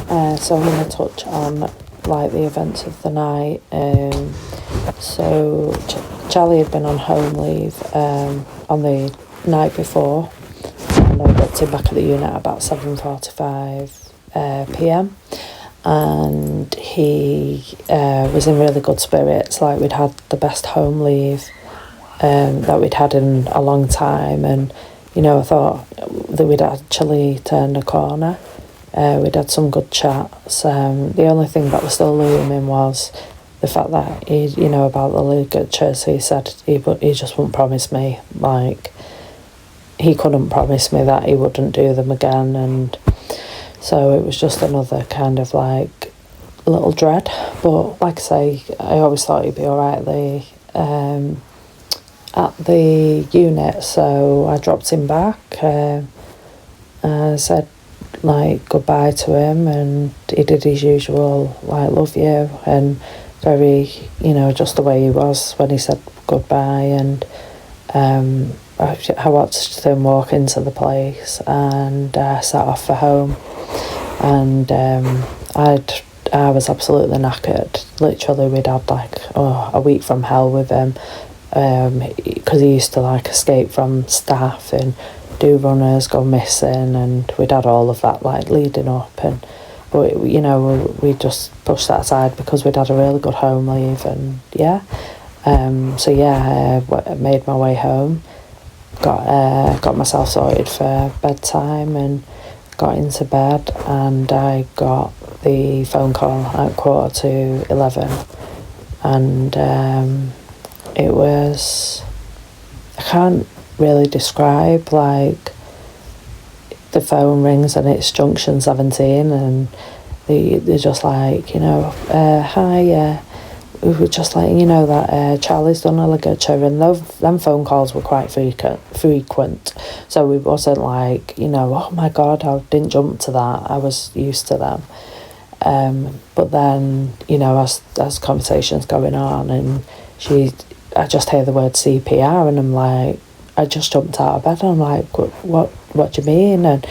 So I'm going to touch on like the events of the night. So Charlie had been on home leave on the night before, and I got him back at the unit at about 7:45 p.m. And he was in really good spirits. Like, we'd had the best home leave that we'd had in a long time, and I thought that we'd actually turned a corner. We'd had some good chats. The only thing that was still looming was the fact that he, about the ligatures. He said he just wouldn't promise me, like, he couldn't promise me that he wouldn't do them again, and so it was just another kind of like little dread. But like I say, I always thought he'd be alright at the unit, so I dropped him back, said like goodbye to him, and he did his usual like love you, and very, just the way he was when he said goodbye. And I watched him walk into the place and set off for home, and I was absolutely knackered. Literally, we'd had like a week from hell with him, because he used to like escape from staff and do runners, go missing, and we'd had all of that like leading up, but we just pushed that aside because we'd had a really good home leave, and I made my way home, got myself sorted for bedtime and got into bed, and I got the phone call at 11:15, and it was, I can't really describe, like, the phone rings and it's junction 17, and they're just like, hi, we were just letting you know that Charlie's done a ligature, and them phone calls were quite frequent, so it wasn't like, oh my god, I didn't jump to that, I was used to them. But then, as conversations going on, and I just hear the word CPR, and I'm like, I just jumped out of bed, and I'm like, what do you mean? And,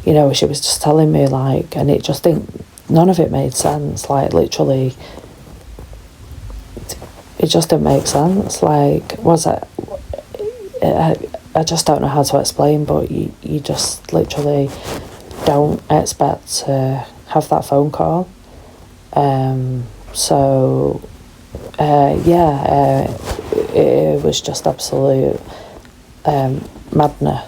she was just telling me, like, and it just none of it made sense, like, literally, it just didn't make sense. Like, I just don't know how to explain, but you just literally don't expect to have that phone call. It was just absolute madness.